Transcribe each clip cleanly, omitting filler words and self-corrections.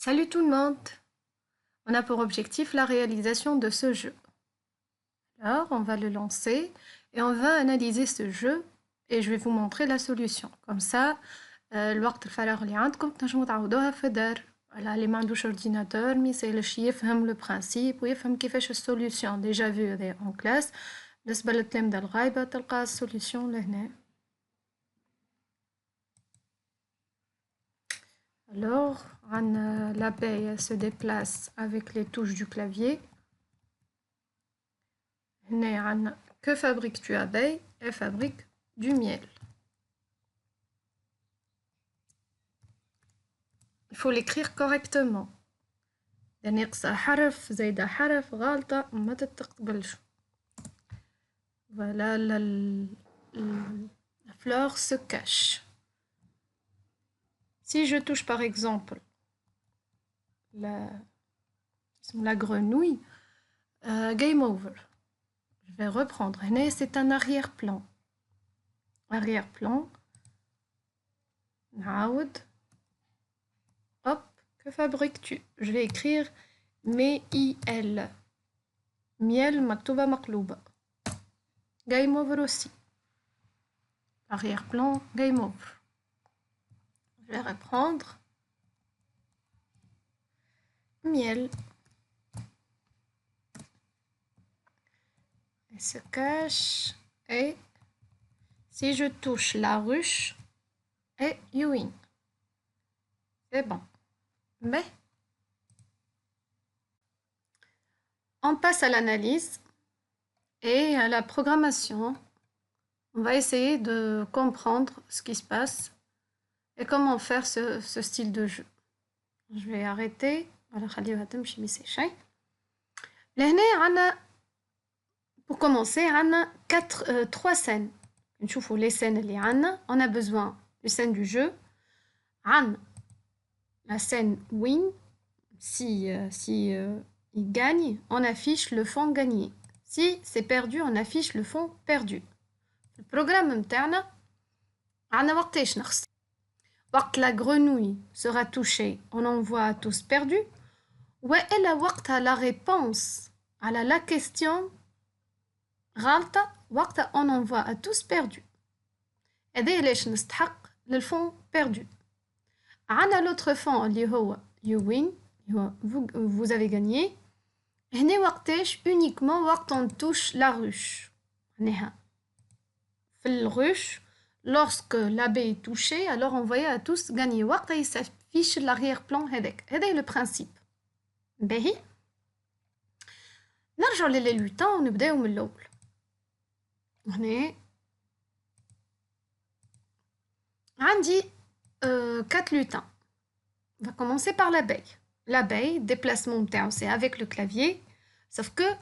Salut tout le monde! On a pour objectif la réalisation de ce jeu. Alors, on va le lancer et on va analyser ce jeu et je vais vous montrer la solution. Comme ça, الوقت الفراغ اللي عندكم تنجموا تعوضوها في الدار. voilà, اللي ما عندوش ordinateur ما يسالش يفهم le principe ويفهم كيفاش السوليوشن déjà vu هذا en classe. بالنسبة للتلامذة الغايبة تلقى السوليوشن لهنا. Alors, l'abeille se déplace avec les touches du clavier. Que fabriques-tu, abeille? Elle fabrique du miel. Il faut l'écrire correctement. Voilà, la fleur se cache. Si je touche par exemple la grenouille, game over. Je vais reprendre. C'est un arrière-plan. Arrière-plan. Naoud. Hop, que fabriques-tu? Je vais écrire M-I-L. Miel maktuba maklouba. Game over aussi. Arrière-plan, game over. Je vais reprendre. Miel. Elle se cache. Et si je touche la ruche, et you win. C'est bon. Mais on passe à l'analyse et à la programmation. On va essayer de comprendre ce qui se passe et comment faire ce style de jeu. Je vais arrêter. Pour commencer, on a trois scènes. Les scènes on a besoin des scènes du jeu. La scène win, si il gagne, on affiche le fond gagné. Si c'est perdu, on affiche le fond perdu. Le programme interne, quand la grenouille sera touchée, on envoie à tous perdus. Ou la réponse à la question, on envoie à tous perdus. Et dès le fond perdu. عنا l'autre fond اللي هو you win vous avez gagné. هنا وقتاش uniquement وقت on touche la ruche. معناها في الruche lorsque l'abeille est touchée alors on voyait à tous gagner. وقتها يسافيش l'arrière-plan هذاك. هذا le principe. باهي نرجعوا لللوتان ونبداو من الأول. هنا عندي 4 lutins. On va commencer par l'abeille. L'abeille, déplacement c'est avec le clavier, sauf que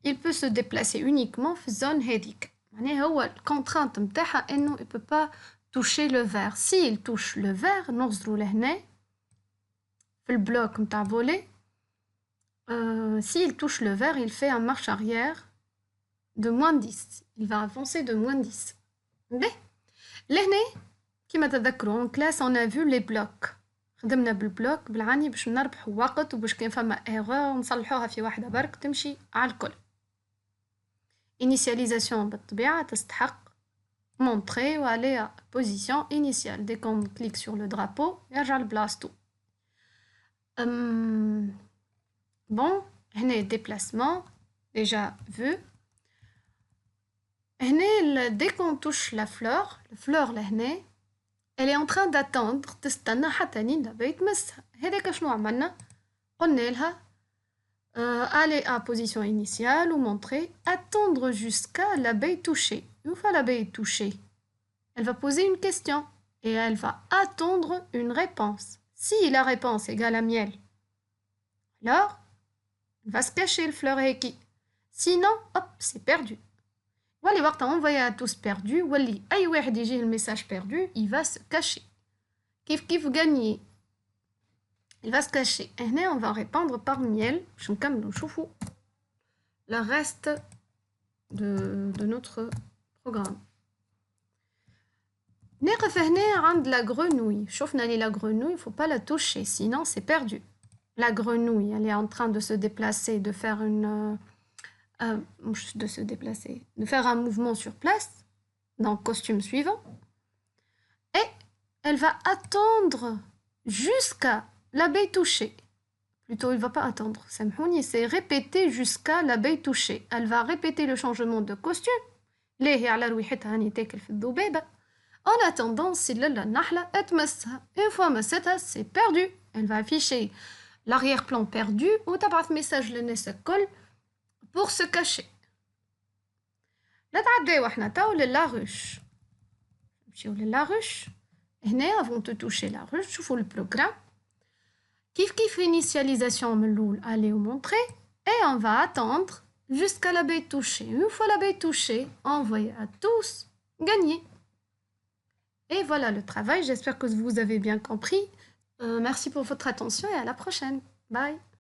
il peut se déplacer uniquement dans zone hédique. La contrainte il ne peut pas toucher le verre. S'il touche le verre, le bloc volé, s'il touche le verre, il fait un marche arrière de moins 10. Il va avancer de moins 10. لهنا كما تذكروا en classe on a vu les blocs. خدمنا بالبلوك بالعني باش نربحوا وقت وباش كان فما ايغور نصلحوها في واحدة برك تمشي على الكل. initialisation بالطبيعة تستحق montrer ou aller à position initiale. Dès qu'on clique sur le drapeau يرجع لبلاصتو. Bon, هنا déplacement déjà vu. Dès qu'on touche la fleur لهنا elle est en train d'attendre تستنى حتى نين l'abeille تمسها. هذاك شنو عملنا؟ قلنا لها aller à position initiale ou montrer attendre jusqu'à l'abeille touchée. Une fois l'abeille touchée, elle va poser une question et elle va attendre une réponse. Si la réponse égale à miel, alors elle va se cacher le fleur qui. Sinon, hop, c'est perdu. واللي وقتها envoyé à tous perdus واللي اي واحد يجيه الميساج perdu il va se cacher. كيف gagner il va se cacher. هنا on va répondre par miel باش نكملوا نشوفوا le reste de notre programme. نقف هنا عند la grenouille. شوفنا لي la grenouille, il faut pas la toucher, sinon c'est perdu. La grenouille, elle est en train de se déplacer, de faire de se déplacer, de faire un mouvement sur place, dans le costume suivant. Et elle va attendre jusqu'à l'abeille touchée. Plutôt, il ne va pas attendre. C'est répéter jusqu'à l'abeille touchée. Elle va répéter le changement de costume. En attendant, si une fois مستها, c'est perdu. Elle va afficher l'arrière-plan perdu ou تبعث message للناس الكل pour se cacher. نتعداو احنا تو للا ruche. نمشيو للا ruche. هنا avant de toucher la ruche, شوفوا البروغرام. كيف initialisation من الأول, aller ou montrer, et on va attendre jusqu'à l'abeille touchée. Une fois l'abeille touchée, envoyer à tous, gagner. Et voilà le travail, j'espère que vous avez bien compris. Merci pour votre attention et à la prochaine. Bye.